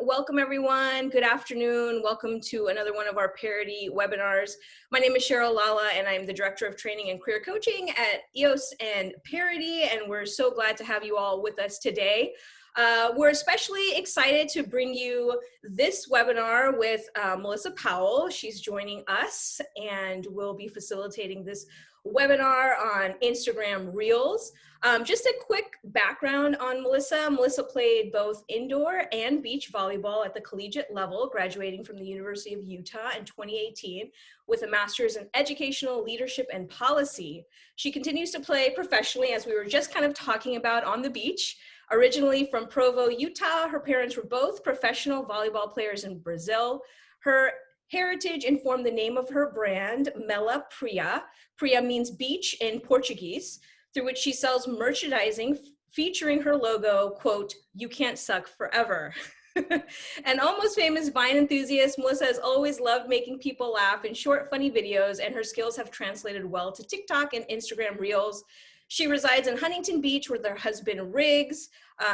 welcome everyone. Good afternoon. Welcome to another one of our parody webinars. My name is Cheryl Lala and I'm the Director of Training and Career Coaching at EOS and Parody, and we're so glad to have you all with us today. We're especially excited to bring you this webinar with Melissa Powell. She's joining us and will be facilitating this webinar on Instagram Reels. Just a quick background on Melissa. Melissa played both indoor and beach volleyball at the collegiate level, graduating from the University of Utah in 2018 with a master's in educational leadership and policy. She continues to play professionally, as we were just kind of talking about, on the beach. Originally from Provo, Utah, her parents were both professional volleyball players in Brazil. Her heritage informed the name of her brand, Mela Praia. Praia means beach in Portuguese, through which she sells merchandising featuring her logo, quote, "You can't suck forever." An almost famous Vine enthusiast, Melissa has always loved making people laugh in short, funny videos, and her skills have translated well to TikTok and Instagram Reels. She resides in Huntington Beach with her husband, Riggs.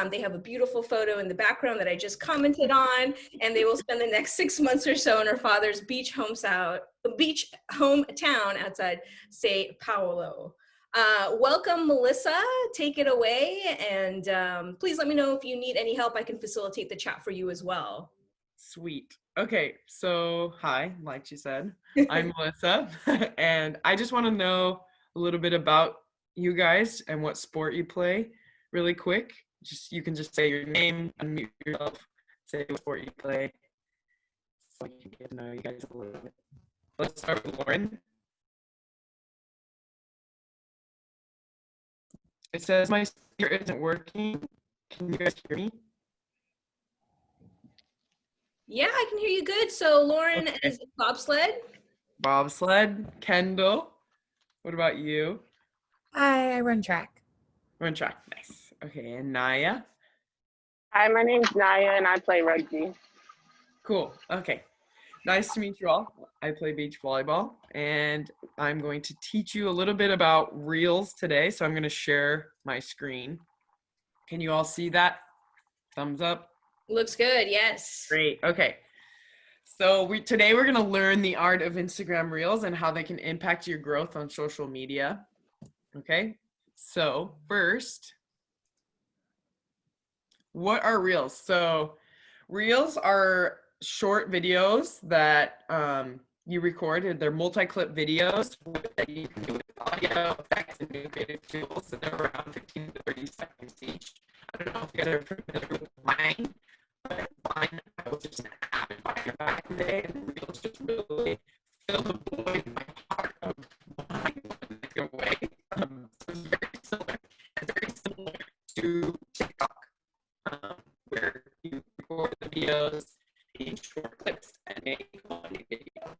They have a beautiful photo in the background that I just commented on, and they will spend the next 6 months or so in her father's beach hometown outside Sao Paulo. Welcome, Melissa. Take it away, and please let me know if you need any help. I can facilitate the chat for you as well. Sweet. Okay, so hi, like she said, I'm Melissa, and I just want to know a little bit about you guys and what sport you play really quick. You can just say your name, unmute yourself, say what sport you play, so we can get to know you guys a little bit. Let's start with Lauren. It says my speaker isn't working. Can you guys hear me? Yeah, I can hear you good. So Lauren is bobsled. Bobsled. Kendall, what about you? Hi, I run track. Run track, nice. Okay, and Naya? Hi, my name's Naya and I play rugby. Cool, okay. Nice to meet you all. I play beach volleyball and I'm going to teach you a little bit about Reels today. So I'm going to share my screen. Can you all see that? Thumbs up. Looks good, yes. Great, okay. So today we're going to learn the art of Instagram Reels and how they can impact your growth on social media. Okay, so first, what are Reels? So Reels are short videos that you record. They're multi-clip videos that you can do with audio effects and new creative tools. So they're around 15 to 30 seconds each. I don't know if you guys are familiar with Vine, but Vine was just an app in Vine back in the day, and Reels just really fill the void in my heart of Vine in a good way. So it's very similar to TikTok, where you record the videos in short clips and make a funny video.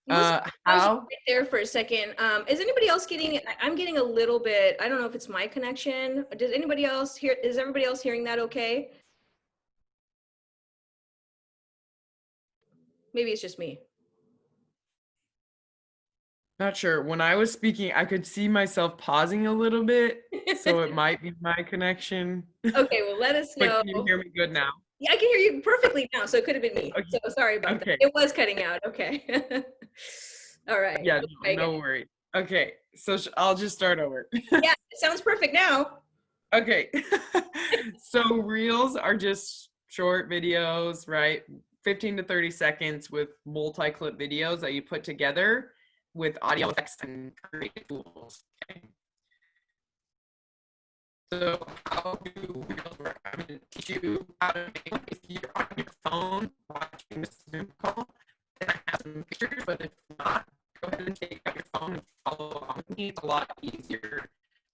Right there for a second. Is anybody else getting? I'm getting a little bit. I don't know if it's my connection. Does anybody else hear? Is everybody else hearing that okay? Maybe it's just me. Not sure. When I was speaking, I could see myself pausing a little bit, so it might be my connection. Okay, well, let us know. But can you hear me good now? Yeah, I can hear you perfectly now, so it could have been me. Okay. So sorry about that. It was cutting out. Okay. All right. Yeah, no worries. Okay, so I'll just start over. Yeah, it sounds perfect now. Okay. So Reels are just short videos, right? 15 to 30 seconds with multi-clip videos that you put together with audio effects and creative tools. Okay. So how do Reels work? I'm going to teach you how to make them. If you're on your phone watching this Zoom call, then I have some pictures, but if not, go ahead and take out your phone and follow along with me. It's a lot easier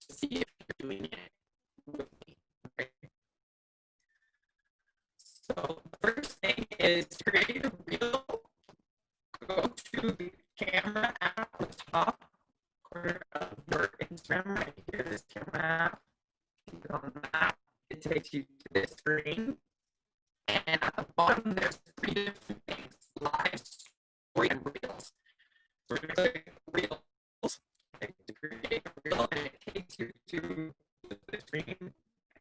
to see if you're doing it with me. Okay. So the first thing is to create a reel. Go to the camera app on the top corner of your Instagram right here, this camera app. Click on that. It takes you to this screen. And at the bottom, there's 3 different things: live, story, and reels. So we're going to click reels to create a reel, and it takes you to the screen.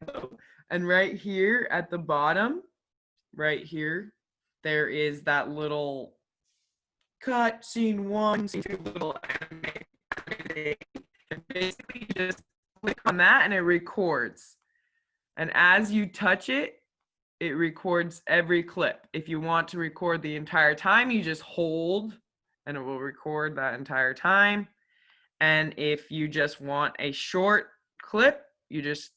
So And right here at the bottom, right here, there is that little cut, scene 1, scene 2, little anime. And basically you just click on that and it records. And as you touch it, it records every clip. If you want to record the entire time, you just hold and it will record that entire time. And if you just want a short clip, you just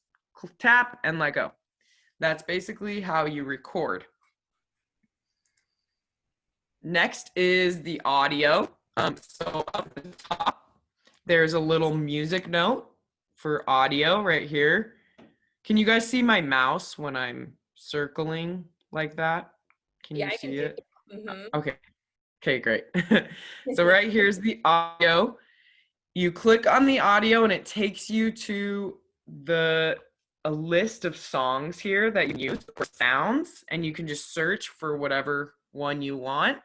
tap and let go. That's basically how you record. Next is the audio. So up at the top, there's a little music note for audio right here. Can you guys see my mouse when I'm circling like that? Can Yeah, you I can see do it? it. Okay. Okay, great. So right here's the audio. You click on the audio and it takes you to a list of songs here that you use or sounds, and you can just search for whatever one you want.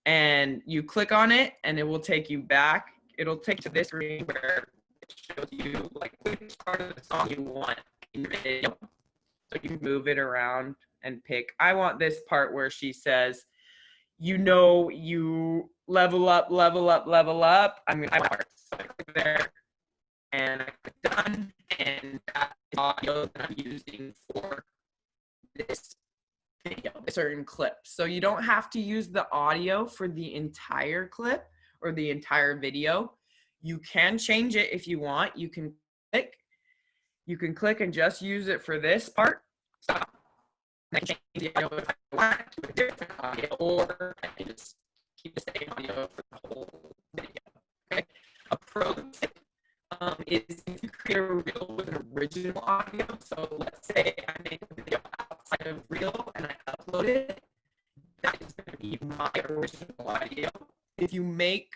And you click on it and it will take you back. It'll take you to this screen where it shows you like which part of the song you want in your video. So you can move it around and pick. I want this part where she says, you know, you level up, level up, level up. I want part. So I click there and I click done. And that's the audio that I'm using for this video, a certain clip. So you don't have to use the audio for the entire clip or the entire video. You can change it if you want. You can click and just use it for this part. Stop. And I can change the audio if I want to a different audio, or I can just keep the same audio for the whole video. Okay. A pro tip is if you create a reel with an original audio. So let's say I make a video outside of reel and I upload it. That is going to be my original audio. If you make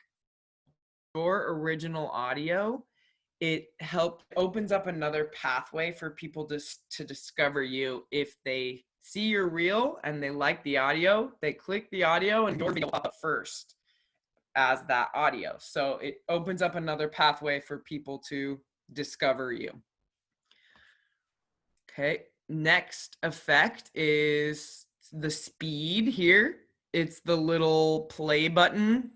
your original audio, it opens up another pathway for people to discover you. If they see your reel and they like the audio, they click the audio and your video will pop up first as that audio. So it opens up another pathway for people to discover you. Okay, next effect is the speed here. It's the little play button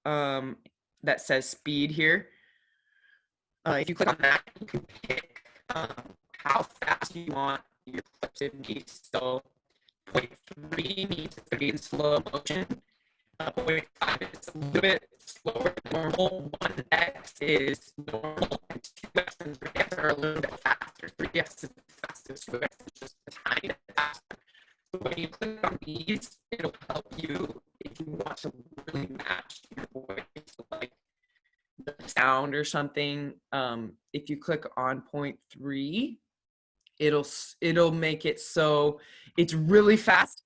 that says speed here. If you click on that, you can pick how fast you want your clip to be. So 0.3 means it's going to be in slow motion. 0.5 is a little bit slower than normal. 1x is normal, and 2x and 3x are a little bit faster. 3x is the fastest, 2x is just a tiny bit faster. So when you click on these, it'll help you if you want to really match your voice, like the sound or something. If you click on 0.3, it'll make it so it's really fast.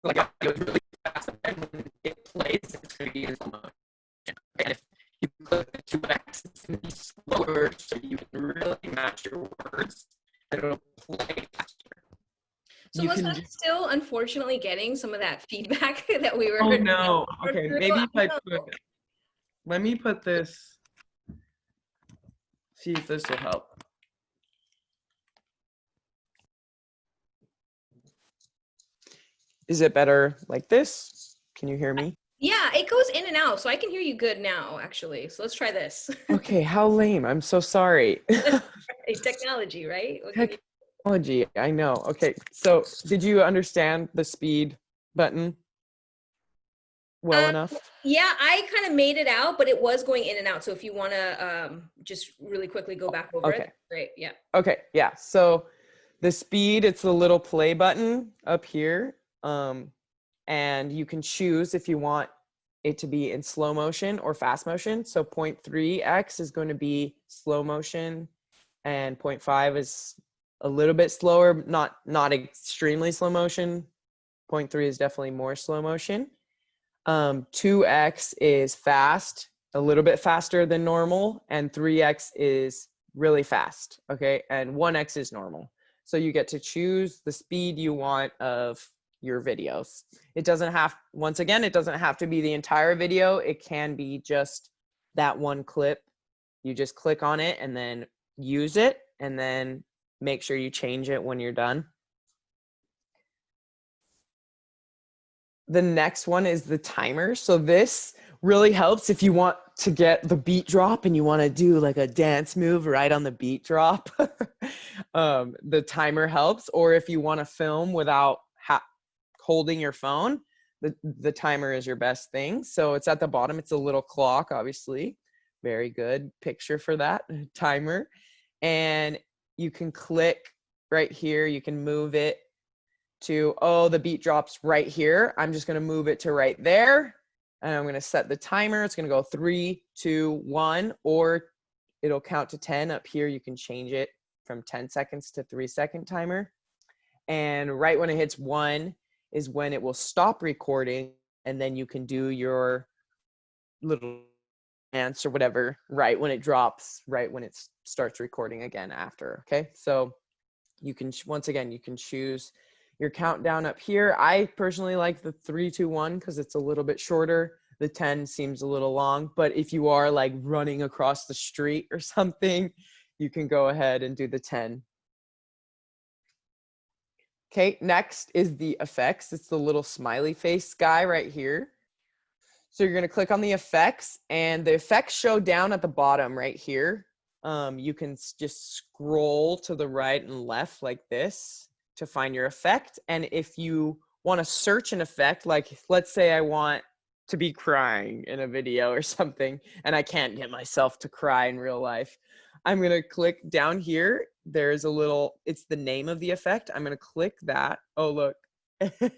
Like it's really fast, and when it plays, it's going to be in slow motion. And if you click the 2x, it's going to be slower, so you can really match your words, and it'll play faster. So was that still unfortunately getting some of that feedback that we were? Oh no. Okay, maybe if I let me put this. See if this will help. Is it better like this? Can you hear me? Yeah, it goes in and out, so I can hear you good now, actually. So let's try this. Okay, how lame. I'm so sorry. Technology, right? Technology, I know. Okay, so did you understand the speed button well enough? Yeah, I kind of made it out, but it was going in and out. So if you want to just really quickly go back over it, great. Yeah. Okay, yeah. So the speed, it's the little play button up here. And you can choose if you want it to be in slow motion or fast motion. So 0.3x is going to be slow motion, and 0.5 is a little bit slower, not extremely slow motion. 0.3 is definitely more slow motion. 2x is fast, a little bit faster than normal, and 3x is really fast, okay? And 1x is normal. So you get to choose the speed you want of your videos. It doesn't have, once again, it doesn't have to be the entire video. It can be just that one clip. You just click on it and then use it. And then make sure you change it when you're done. The next one is the timer. So this really helps if you want to get the beat drop and you want to do like a dance move right on the beat drop. The timer helps. Or if you want to film without holding your phone, the timer is your best thing. So it's at the bottom. It's a little clock, obviously. Very good picture for that timer. And you can click right here. You can move it to, oh, the beat drops right here. I'm just going to move it to right there. And I'm going to set the timer. It's going to go 3, 2, 1, or it'll count to 10. Up here, you can change it from 10 seconds to 3-second timer. And right when it hits 1 is when it will stop recording. And then you can do your little dance or whatever right when it drops, right when it starts recording again after. Okay. So you can, once again, you can choose your countdown up here. I personally like the 3, 2, 1 because it's a little bit shorter. The 10 seems a little long, but if you are like running across the street or something, you can go ahead and do the 10. Okay, next is the effects. It's the little smiley face guy right here. So you're going to click on the effects, and the effects show down at the bottom right here. You can just scroll to the right and left like this to find your effect. And if you want to search an effect, like let's say I want to be crying in a video or something, and I can't get myself to cry in real life, I'm going to click down here. There's a little, it's the name of the effect. I'm going to click that. Oh, look. I'm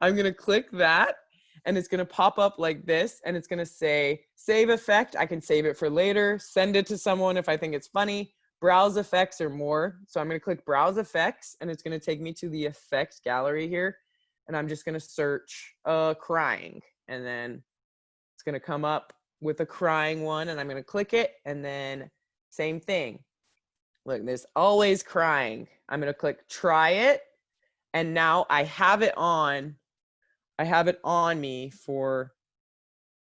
going to click that. And it's going to pop up like this, and it's going to say save effect. I can save it for later, send it to someone if I think it's funny, browse effects or more. So I'm going to click browse effects, and it's going to take me to the effects gallery here. And I'm just going to search crying, and then it's going to come up with a crying one, and I'm going to click it, and then same thing. Look, there's always crying. I'm going to click try it, and now I have it on. I have it on me for,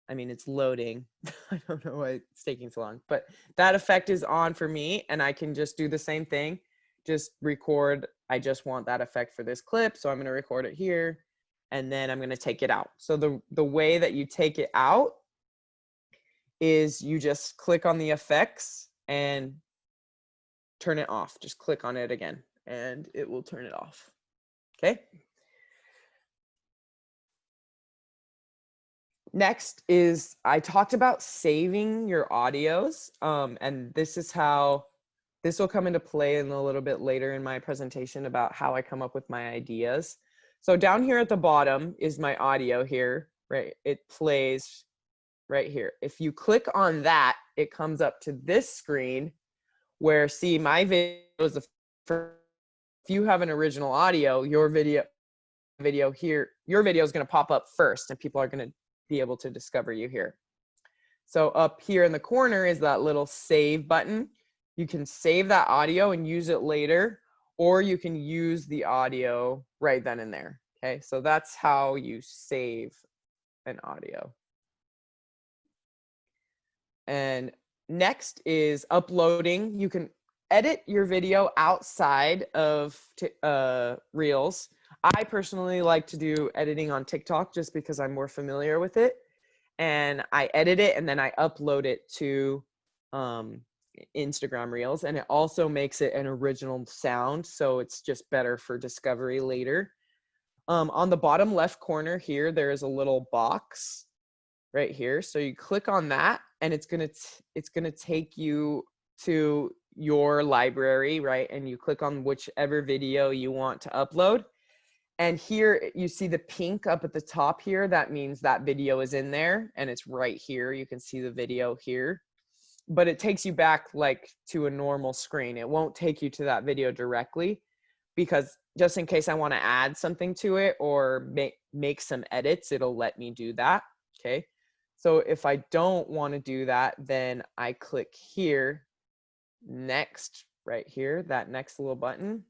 I mean, it's loading. I don't know why it's taking so long, but that effect is on for me, and I can just do the same thing. Just record. I just want that effect for this clip, so I'm going to record it here, and then I'm going to take it out. So the way that you take it out is you just click on the effects and turn it off. Just click on it again, and it will turn it off. Okay. Next is, I talked about saving your audios, and this is how, this will come into play in a little bit later in my presentation about how I come up with my ideas. So down here at the bottom is my audio here, right? It plays right here. If you click on that, it comes up to this screen where, see, my video is the first. If you have an original audio, your video here, your video is going to pop up first, and people are going to be able to discover you here. So up here in the corner is that little save button. You can save that audio and use it later, or you can use the audio right then and there. Okay, so that's how you save an audio. And next is uploading. You can edit your video outside of Reels. I personally like to do editing on TikTok just because I'm more familiar with it. And I edit it and then I upload it to Instagram Reels. And it also makes it an original sound. So it's just better for discovery later. On the bottom left corner here, there is a little box right here. So you click on that, and it's gonna take you to your library, right? And you click on whichever video you want to upload. And here you see the pink up at the top here. That means that video is in there, and it's right here. You can see the video here, but it takes you back like to a normal screen. It won't take you to that video directly, because just in case I want to add something to it or make some edits, it'll let me do that. Okay. So if I don't want to do that, then I click here, next, right here, that next little button.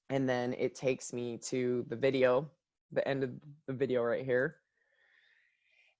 And then it takes me to the video, the end of the video right here.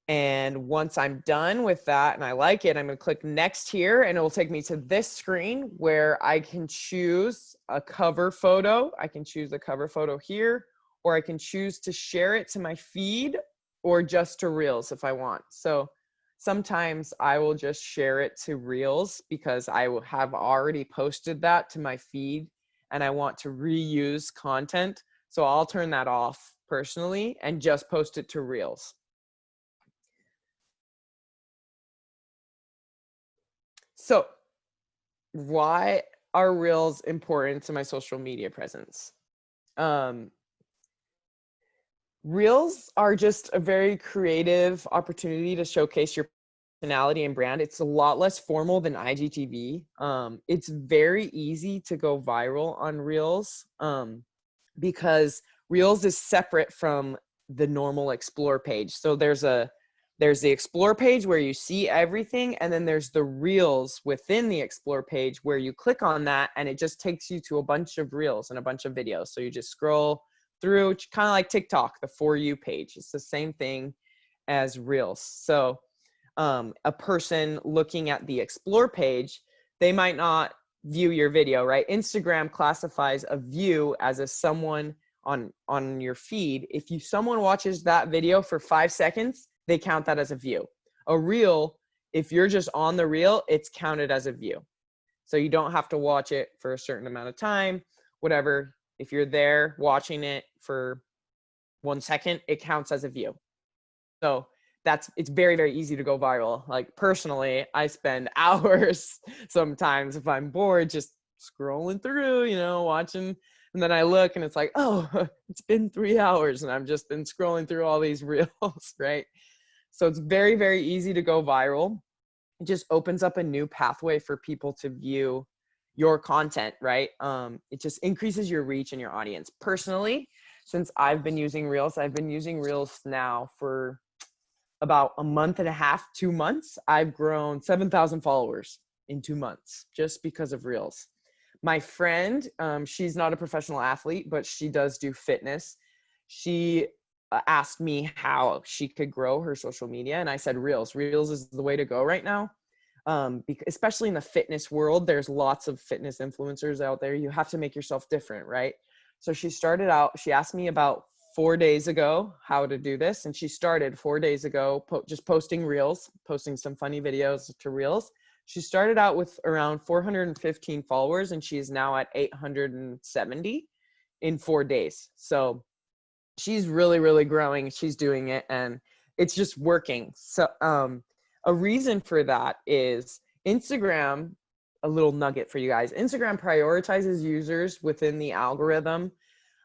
And once I'm done with that and I like it, I'm going to click next here, and it will take me to this screen where I can choose a cover photo. I can choose a cover photo here, or I can choose to share it to my feed or just to Reels if I want. So sometimes I will just share it to Reels because I will have already posted that to my feed and I want to reuse content. So I'll turn that off personally and just post it to Reels. So why are Reels important to my social media presence? Reels are just a very creative opportunity to showcase your personality and brand. It's a lot less formal than IGTV. It's very easy to go viral on Reels because Reels is separate from the normal Explore page. So there's the Explore page where you see everything, and then there's the Reels within the Explore page where you click on that and it just takes you to a bunch of Reels and a bunch of videos. So you just scroll through, kind of like TikTok, the For You page. It's the same thing as Reels. So a person looking at the Explore page, they might not view your video, right? Instagram classifies a view as a someone on your feed. If someone watches that video for 5 seconds, they count that as a view. A reel, if you're just on the reel, it's counted as a view. So you don't have to watch it for a certain amount of time, whatever. If you're there watching it for 1 second, it counts as a view. So it's very, very easy to go viral. Like personally, I spend hours sometimes if I'm bored, just scrolling through, watching. And then I look and it's like, oh, it's been 3 hours and I've just been scrolling through all these reels, right? So it's very, very easy to go viral. It just opens up a new pathway for people to view your content, right? It just increases your reach and your audience. Personally, since I've been using Reels now for about a month and a half, 2 months. I've grown 7,000 followers in 2 months just because of Reels. My friend, she's not a professional athlete, but she does do fitness. She asked me how she could grow her social media, and I said Reels. Reels is the way to go right now. Especially in the fitness world, there's lots of fitness influencers out there. You have to make yourself different, right? So she asked me about 4 days ago how to do this, and she started 4 days ago just posting Reels, posting some funny videos to Reels. She started out with around 415 followers, and she is now at 870 in 4 days. So she's really, really growing. She's doing it, and it's just working. So a reason for that is Instagram. A little nugget for you guys. Instagram prioritizes users within the algorithm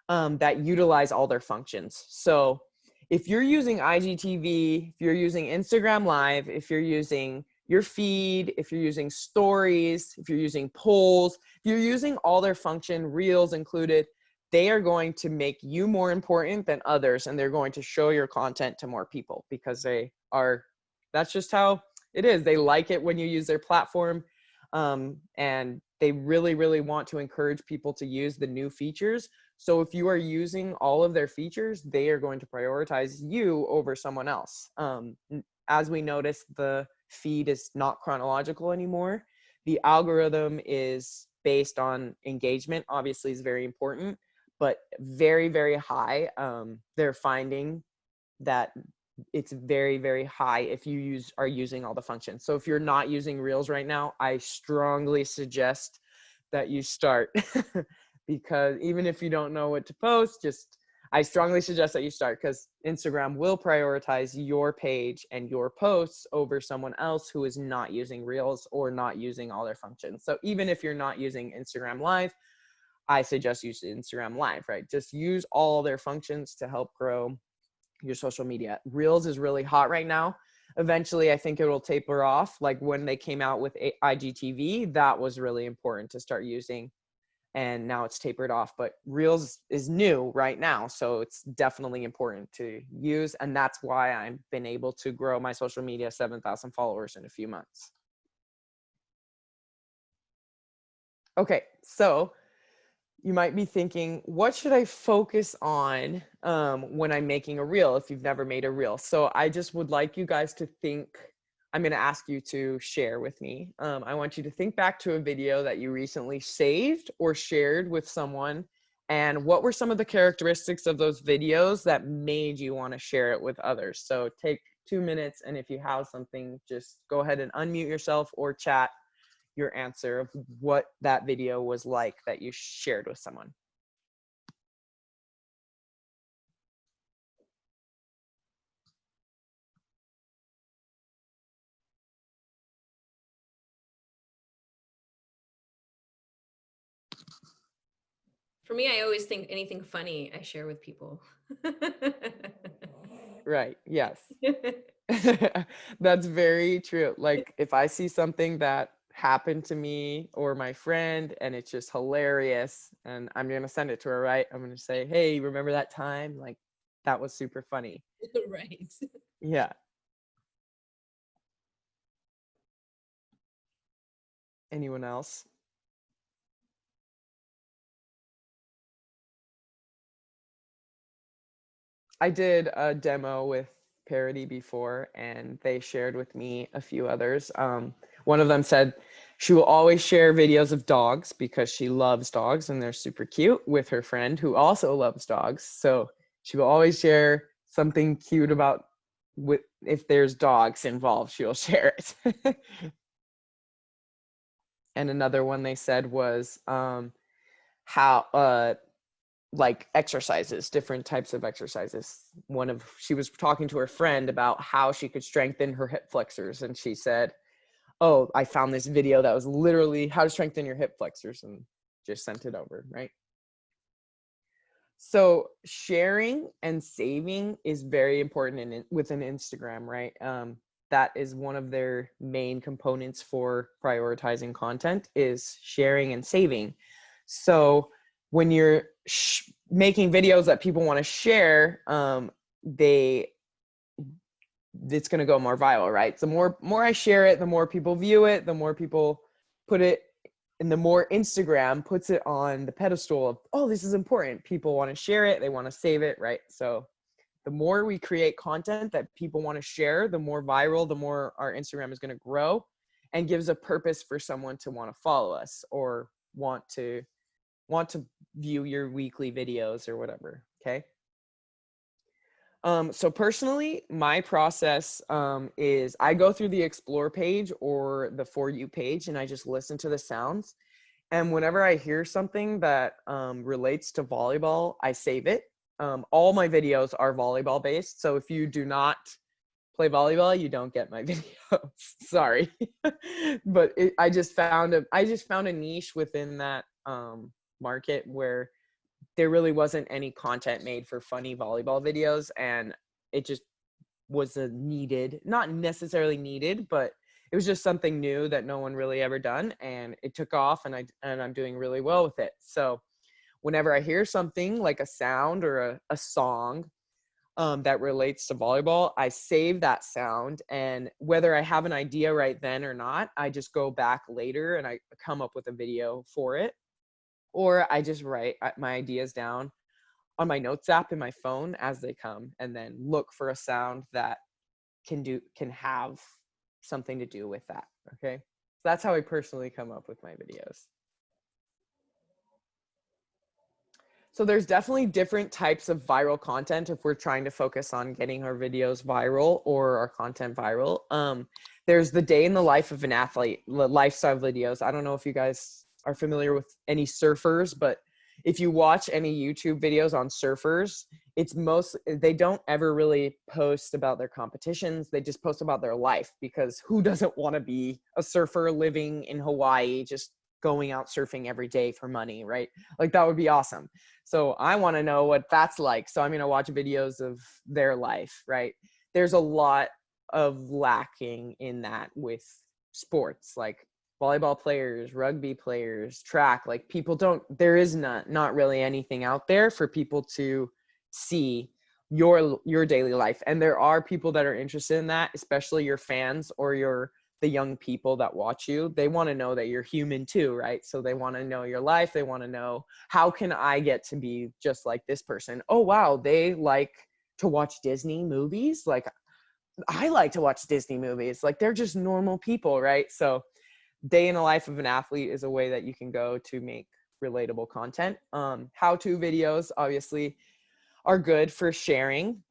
that utilize all their functions. So if you're using IGTV, if you're using Instagram Live, if you're using your feed, if you're using stories, if you're using polls, if you're using all their function, Reels included, they are going to make you more important than others, and they're going to show your content to more people because that's just how it is. They like it when you use their platform. And they really, really want to encourage people to use the new features. So if you are using all of their features, they are going to prioritize you over someone else. As we noticed, the feed is not chronological anymore. The algorithm is based on engagement, obviously is very important, but very, very high. They're finding that it's very, very high if you are using all the functions. So if you're not using Reels right now, I strongly suggest that you start because even if you don't know what to post, I strongly suggest that you start because Instagram will prioritize your page and your posts over someone else who is not using Reels or not using all their functions. So even if you're not using Instagram Live, I suggest use Instagram Live, right? Just use all their functions to help grow your social media. Reels is really hot right now. Eventually, I think it will taper off. Like when they came out with IGTV, that was really important to start using. And now it's tapered off. But Reels is new right now. So it's definitely important to use. And that's why I've been able to grow my social media 7,000 followers in a few months. Okay, so you might be thinking, what should I focus on when I'm making a reel if you've never made a reel? So I just would like you guys to think, I'm going to ask you to share with me. I want you to think back to a video that you recently saved or shared with someone. And what were some of the characteristics of those videos that made you want to share it with others? So take 2 minutes. And if you have something, just go ahead and unmute yourself or chat your answer of what that video was like that you shared with someone. For me, I always think anything funny I share with people. Right. Yes. That's very true. Like if I see something that happened to me or my friend and it's just hilarious and I'm going to send it to her, right? I'm going to say, "Hey, remember that time? Like that was super funny." Right. Yeah. Anyone else? I did a demo with Parody before, and they shared with me a few others. One of them said she will always share videos of dogs because she loves dogs and they're super cute with her friend who also loves dogs. So she will always share something cute about if there's dogs involved, she'll share it. And another one they said was how like exercises, different types of exercises. She was talking to her friend about how she could strengthen her hip flexors. And she said, "Oh, I found this video that was literally how to strengthen your hip flexors," and just sent it over, right? So sharing and saving is very important within Instagram, right? That is one of their main components for prioritizing content is sharing and saving. So when you're making videos that people want to share, it's going to go more viral, right? The more I share it, the more people view it, the more people put it, and the more Instagram puts it on the pedestal of, oh, this is important. People want to share it, they want to save it, right? So the more we create content that people want to share, the more viral, the more our Instagram is going to grow, and gives a purpose for someone to want to follow us or want to view your weekly videos or whatever. Okay. So personally, my process is I go through the explore page or the For You page and I just listen to the sounds. And whenever I hear something that relates to volleyball, I save it. All my videos are volleyball based. So if you do not play volleyball, you don't get my videos. Sorry. But I just found a niche within that market where there really wasn't any content made for funny volleyball videos, and it just was not necessarily needed, but it was just something new that no one really ever done, and it took off, and I'm doing really well with it. So whenever I hear something like a sound or a song that relates to volleyball, I save that sound, and whether I have an idea right then or not, I just go back later and I come up with a video for it. Or I just write my ideas down on my notes app in my phone as they come, and then look for a sound that can have something to do with that. Okay. So that's how I personally come up with my videos. So there's definitely different types of viral content if we're trying to focus on getting our videos viral or our content viral. There's the day in the life of an athlete, lifestyle videos. I don't know if you guys are familiar with any surfers, but if you watch any YouTube videos on surfers, they don't ever really post about their competitions. They just post about their life, because who doesn't want to be a surfer living in Hawaii, just going out surfing every day for money, right? Like that would be awesome. So I want to know what that's like. So I'm going to watch videos of their life, right? There's a lot of lacking in that with sports, like volleyball players, rugby players, track. Like there is not really anything out there for people to see your daily life. And there are people that are interested in that, especially your fans or your the young people that watch you, they want to know that you're human too, right? So they want to know your life. They want to know, how can I get to be just like this person? Oh, wow, they like to watch Disney movies. Like, I like to watch Disney movies. Like, they're just normal people, right? So day in the life of an athlete is a way that you can go to make relatable content. How-to videos obviously are good for sharing.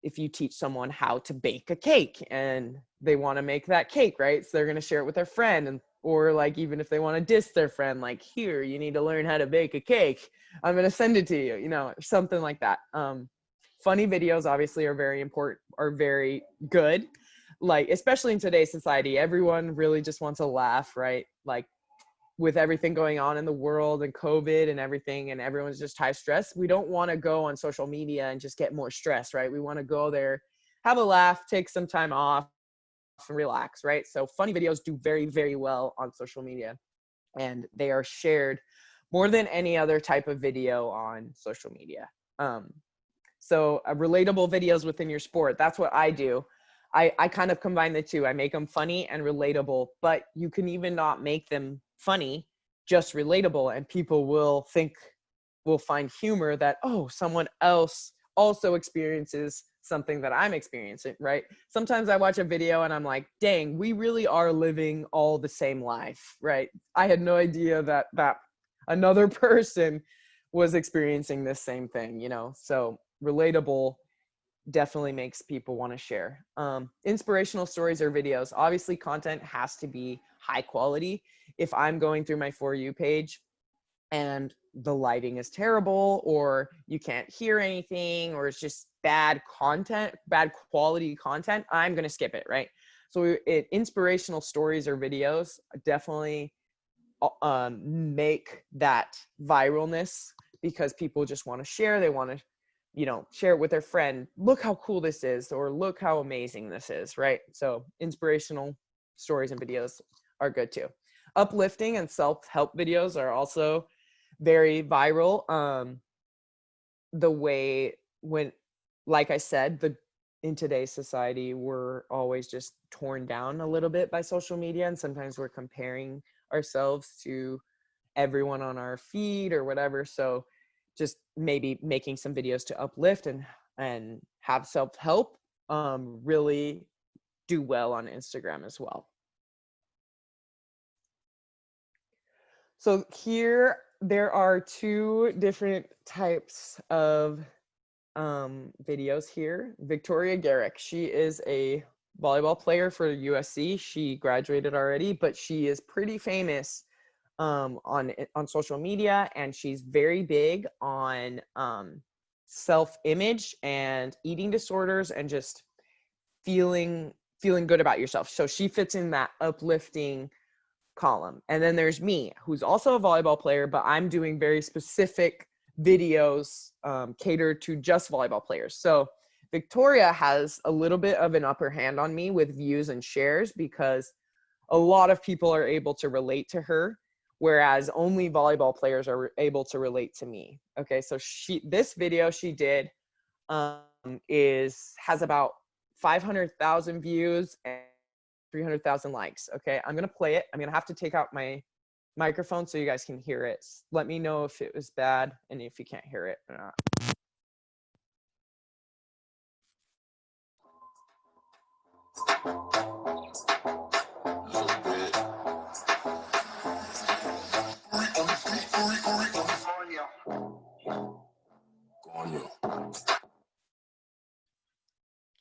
If you teach someone how to bake a cake and they want to make that cake, right? So they're going to share it with their friend, and or like, even if they want to diss their friend, like, here, you need to learn how to bake a cake, I'm going to send it to you, you know, something like that. Funny videos obviously are very important, are very good. Like, especially in today's society, everyone really just wants to laugh, right? Like, with everything going on in the world and COVID and everything, and everyone's just high stress, we don't want to go on social media and just get more stress, right? We want to go there, have a laugh, take some time off, and relax, right? So funny videos do very, very well on social media, and they are shared more than any other type of video on social media. So relatable videos within your sport, that's what I do. I kind of combine the two. I make them funny and relatable, but you can even not make them funny, just relatable, and people will find humor that, oh, someone else also experiences something that I'm experiencing, right? Sometimes I watch a video and I'm like, dang, we really are living all the same life, right? I had no idea that another person was experiencing this same thing, you know? So relatable definitely makes people want to share. Inspirational stories or videos. Obviously, content has to be high quality. If I'm going through my For You page and the lighting is terrible, or you can't hear anything, or it's just bad content, bad quality content, I'm going to skip it, right? So inspirational stories or videos definitely make that viralness, because people just want to share. They want to, you know, share it with their friend. Look how cool this is, or look how amazing this is, right? So inspirational stories and videos are good too. Uplifting and self-help videos are also very viral. The way when, like I said, in today's society, we're always just torn down a little bit by social media, and sometimes we're comparing ourselves to everyone on our feed or whatever. So just maybe making some videos to uplift and have self-help really do well on Instagram as well. So here there are two different types of videos here. Victoria Garrick, she is a volleyball player for USC. She graduated already, but she is pretty famous on social media, and she's very big on self-image and eating disorders and just feeling good about yourself. So she fits in that uplifting column. And then there's me, who's also a volleyball player, but I'm doing very specific videos catered to just volleyball players. So Victoria has a little bit of an upper hand on me with views and shares, because a lot of people are able to relate to her, whereas only volleyball players are able to relate to me. Okay, so this video she did has about 500,000 views and 300,000 likes. Okay, I'm gonna play it. I'm gonna have to take out my microphone so you guys can hear it. Let me know if it was bad and if you can't hear it or not.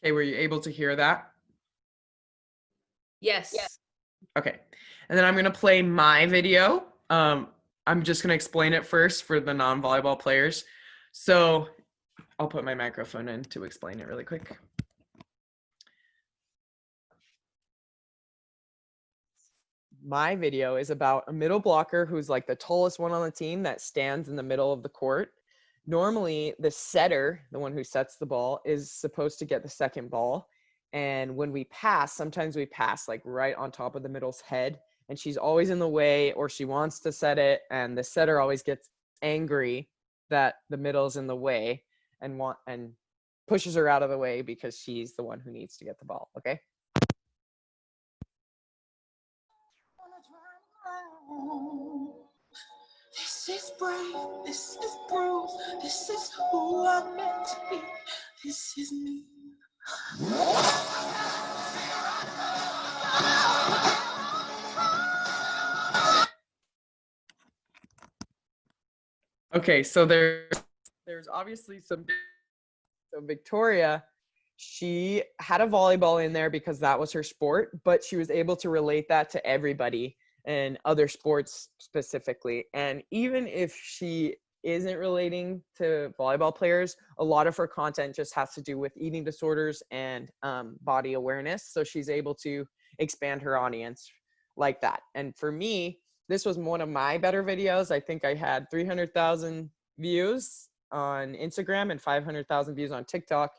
Okay, were you able to hear that? Yes. Okay, and then I'm gonna play my video. I'm just gonna explain it first for the non-volleyball players. So I'll put my microphone in to explain it really quick. My video is about a middle blocker who's like the tallest one on the team that stands in the middle of the court. Normally, the setter, the one who sets the ball, is supposed to get the second ball. And when we pass, sometimes we pass like right on top of the middle's head, and she's always in the way, or she wants to set it, and the setter always gets angry that the middle's in the way and pushes her out of the way because she's the one who needs to get the ball. Okay. This is brave, this is bruised, this is who I'm meant to be, this is me. Okay, so there's obviously some. So Victoria, she had a volleyball in there because that was her sport, but she was able to relate that to everybody and other sports specifically. And even if she isn't relating to volleyball players, a lot of her content just has to do with eating disorders and body awareness. So she's able to expand her audience like that. And for me, this was one of my better videos. I think I had 300,000 views on Instagram and 500,000 views on TikTok.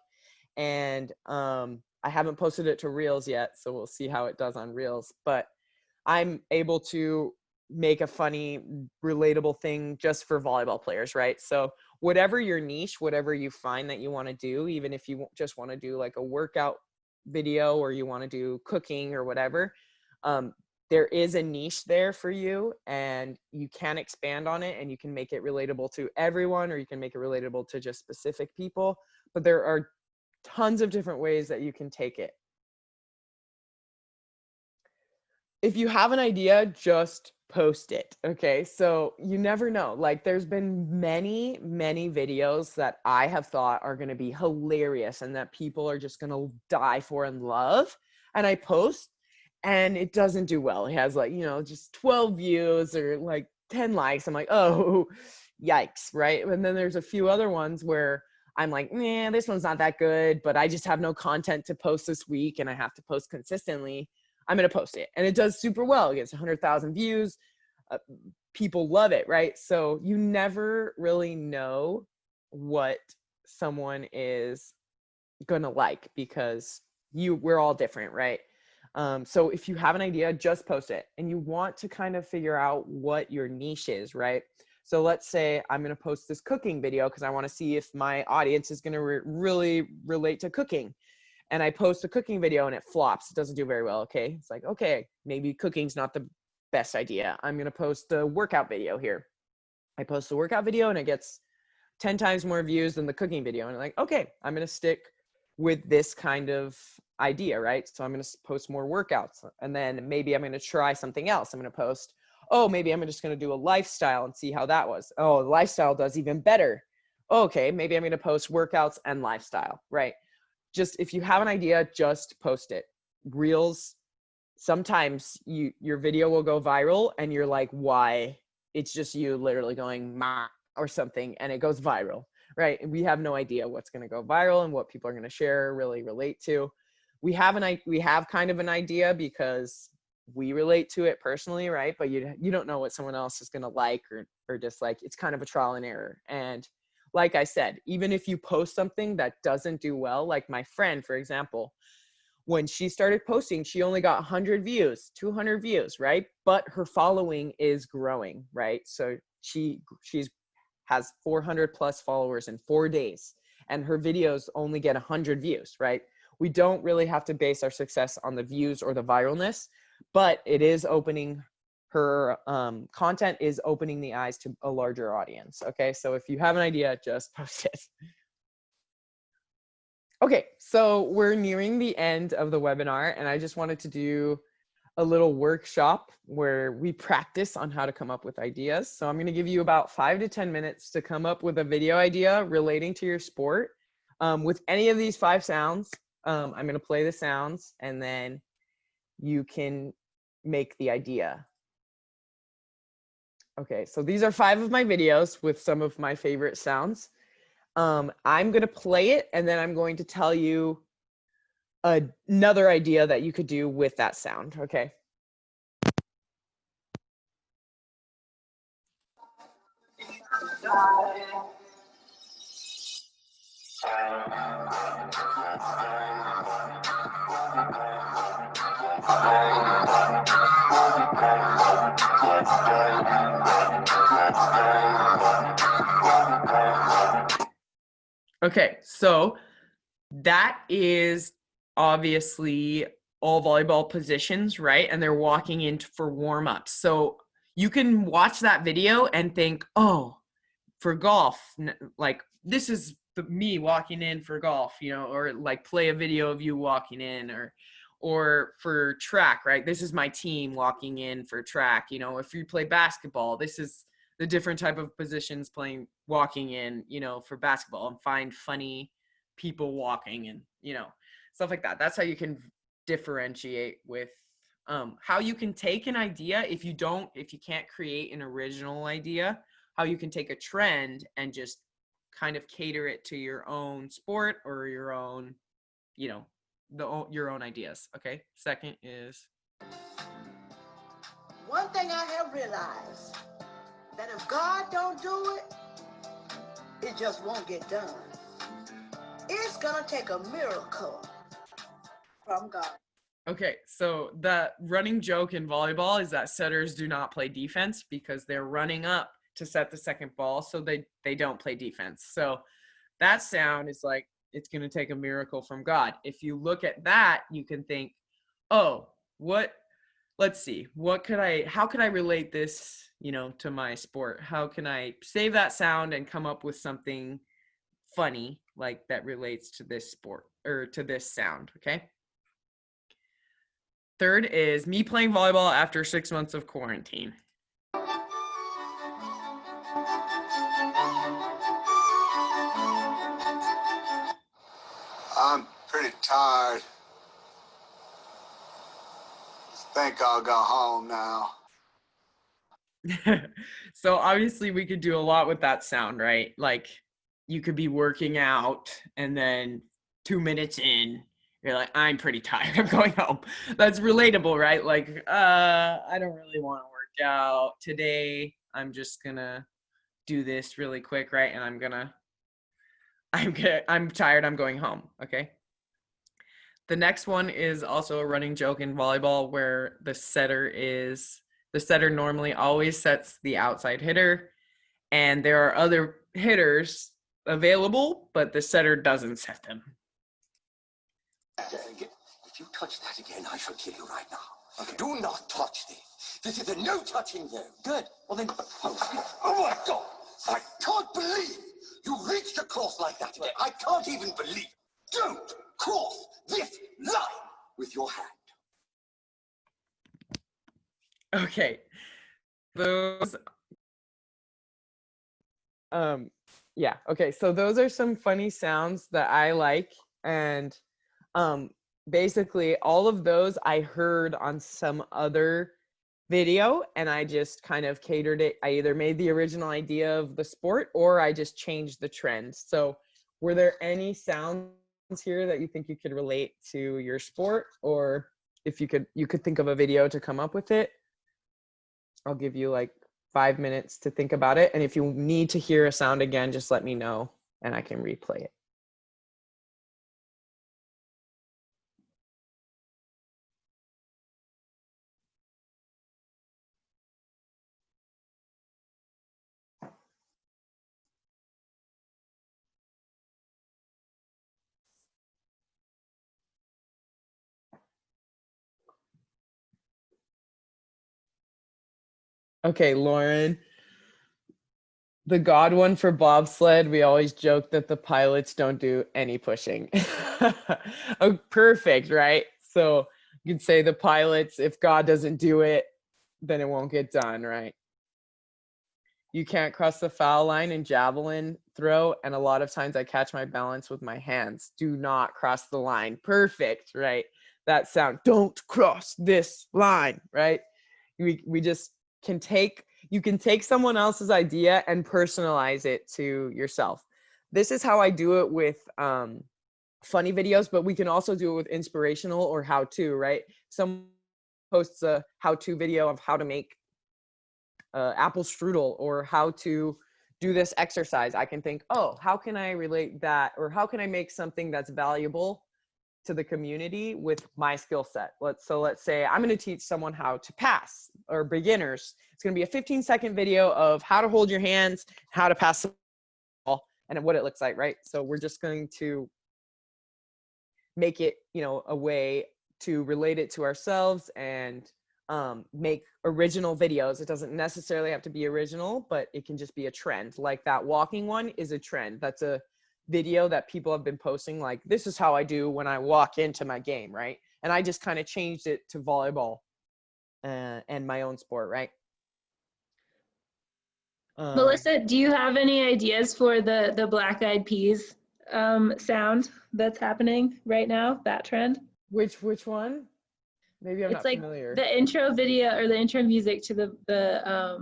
And I haven't posted it to Reels yet, so we'll see how it does on Reels. But I'm able to make a funny, relatable thing just for volleyball players, right? So whatever your niche, whatever you find that you want to do, even if you just want to do like a workout video or you want to do cooking or whatever, there is a niche there for you and you can expand on it and you can make it relatable to everyone or you can make it relatable to just specific people. But there are tons of different ways that you can take it. If you have an idea, just post it. Okay. So you never know. Like there's been many, many videos that I have thought are going to be hilarious and that people are just going to die for and love. And I post and it doesn't do well. It has like, just 12 views or like 10 likes. I'm like, oh, yikes. Right. And then there's a few other ones where I'm like, nah, this one's not that good, but I just have no content to post this week and I have to post consistently. I'm going to post it. And it does super well. It gets 100,000 views. People love it, right? So you never really know what someone is going to like because we're all different, right? So if you have an idea, just post it. And you want to kind of figure out what your niche is, right? So let's say I'm going to post this cooking video because I want to see if my audience is going to really relate to cooking. And I post a cooking video and it flops. It doesn't do very well. Okay. It's like, okay, maybe cooking's not the best idea. I'm going to post a workout video here. I post the workout video and it gets 10 times more views than the cooking video. And I'm like, okay, I'm going to stick with this kind of idea, right? So I'm going to post more workouts and then maybe I'm going to try something else. I'm going to post, oh, maybe I'm just going to do a lifestyle and see how that was. Oh, the lifestyle does even better. Okay. Maybe I'm going to post workouts and lifestyle, right? Just if you have an idea, just post it. Reels, sometimes your video will go viral and you're like, why? It's just you literally going ma or something and it goes viral, right? And we have no idea what's going to go viral and what people are going to share, really relate to. We have kind of an idea because we relate to it personally, right? But you don't know what someone else is going to like or dislike. It's kind of a trial and error. And like I said, even if you post something that doesn't do well, like my friend, for example, when she started posting, she only got 100 views, 200 views, right? But her following is growing, right? So she has 400 plus followers in 4 days and her videos only get 100 views, right? We don't really have to base our success on the views or the viralness, but it is opening her content is opening the eyes to a larger audience. Okay, so if you have an idea, just post it. Okay, so we're nearing the end of the webinar and I just wanted to do a little workshop where we practice on how to come up with ideas. So I'm going to give you about 5 to 10 minutes to come up with a video idea relating to your sport with any of these 5 sounds. I'm going to play the sounds and then you can make the idea. Okay, so these are 5 of my videos with some of my favorite sounds. I'm going to play it and then I'm going to tell you another idea that you could do with that sound. Okay. Okay, so that is obviously all volleyball positions, right? And they're walking in for warm-ups. So you can watch that video and think, oh, for golf, like this is me walking in for golf, you know, or like play a video of you walking in, or for track, right? This is my team walking in for track. You know, if you play basketball, this is the different type of positions walking in, you know, for basketball, and find funny people walking and, you know, stuff like that. That's how you can differentiate with how you can take an idea if you can't create an original idea, how you can take a trend and just kind of cater it to your own sport or your own, you know, your own ideas. Okay. Second is, one thing I have realized, that if God don't do it, it just won't get done. It's gonna take a miracle from God. okay, so the running joke in volleyball is that setters do not play defense because they're running up to set the second ball, so they don't play defense. So that sound is like, it's going to take a miracle from God. If you look at that, you can think, oh, let's see, how could I relate this, you know, to my sport? How can I save that sound and come up with something funny like that relates to this sport or to this sound? Okay. Third is me playing volleyball after 6 months of quarantine. I'm pretty tired. Think I'll go home now. So obviously we could do a lot with that sound, right? Like you could be working out and then 2 minutes in, you're like, I'm pretty tired, I'm going home. That's relatable, right? Like, I don't really want to work out today. I'm just gonna do this really quick, right? And I'm tired, I'm going home, okay? The next one is also a running joke in volleyball where the setter normally always sets the outside hitter, and there are other hitters available, but the setter doesn't set them. If you touch that again, I shall kill you right now. Okay. Do not touch this. This is a no touching zone. Good. Well then, oh my God! I can't believe you reached across like that again. I can't even believe it. Don't cross this line with your hand. Okay. Those. Yeah. Okay. So those are some funny sounds that I like. And basically all of those I heard on some other video and I just kind of catered it. I either made the original idea of the sport or I just changed the trend. So were there any sounds here that you think you could relate to your sport, or if you could think of a video to come up with it? I'll give you like 5 minutes to think about it. And if you need to hear a sound again, just let me know and I can replay it. Okay, Lauren. The God one for bobsled, we always joke that the pilots don't do any pushing. Oh, perfect, right? So you'd say the pilots, if God doesn't do it, then it won't get done, right? You can't cross the foul line in javelin throw, and a lot of times I catch my balance with my hands. Do not cross the line. Perfect, right? That sound, don't cross this line, right? We just can you can take someone else's idea and personalize it to yourself. This is how I do it with funny videos, but we can also do it with inspirational or how-to, right? Someone posts a how-to video of how to make apple strudel or how to do this exercise. I can think, oh, how can I relate that? Or how can I make something that's valuable to the community with my skill set? Let's say I'm going to teach someone how to pass, or beginners. It's going to be a 15-second video of how to hold your hands, how to pass the ball, and what it looks like, right? So we're just going to make it, a way to relate it to ourselves and make original videos. It doesn't necessarily have to be original, but it can just be a trend. Like that walking one is a trend. That's a video that people have been posting, like, this is how I do when I walk into my game, right? And I just kind of changed it to volleyball and my own sport, right? Melissa, do you have any ideas for the Black Eyed Peas sound that's happening right now, that trend? Which one? Maybe I'm It's not like familiar. the intro video or the intro music to the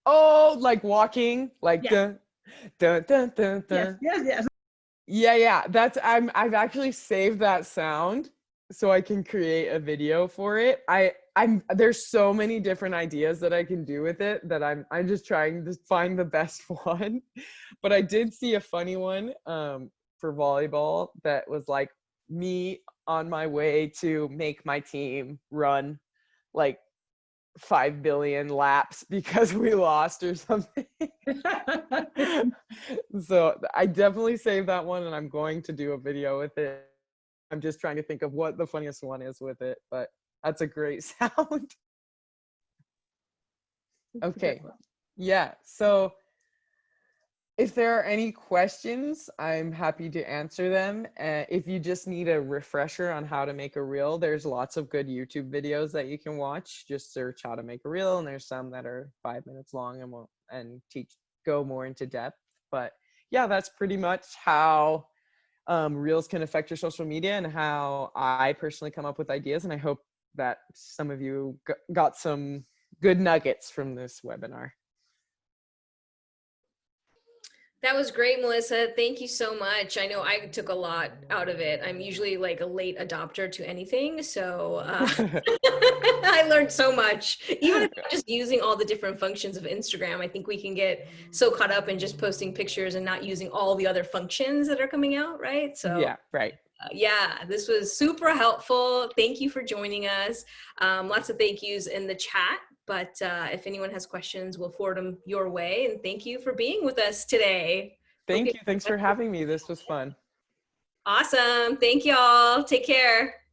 Oh, like walking, like yeah. dun, dun, dun, dun, dun. Yes. Yeah. I've actually saved that sound so I can create a video for it. There's so many different ideas that I can do with it that I'm just trying to find the best one. But I did see a funny one for volleyball that was like me on my way to make my team run like 5 billion laps because we lost or something. So I definitely saved that one and I'm going to do a video with it. I'm just trying to think of what the funniest one is with it, but that's a great sound. Okay. Yeah. So if there are any questions, I'm happy to answer them. If you just need a refresher on how to make a reel, there's lots of good YouTube videos that you can watch. Just search how to make a reel, and there's some that are 5 minutes long and go more into depth. But yeah, that's pretty much how reels can affect your social media and how I personally come up with ideas. And I hope that some of you got some good nuggets from this webinar. That was great, Melissa. Thank you so much. I know I took a lot out of it. I'm usually like a late adopter to anything. So I learned so much. Even if I'm just using all the different functions of Instagram, I think we can get so caught up in just posting pictures and not using all the other functions that are coming out, right? So yeah, right. Yeah, this was super helpful. Thank you for joining us. Lots of thank yous in the chat, but if anyone has questions, we'll forward them your way. And thank you for being with us today. Thank you. Thanks for having me. This was fun. Awesome. Thank y'all. Take care.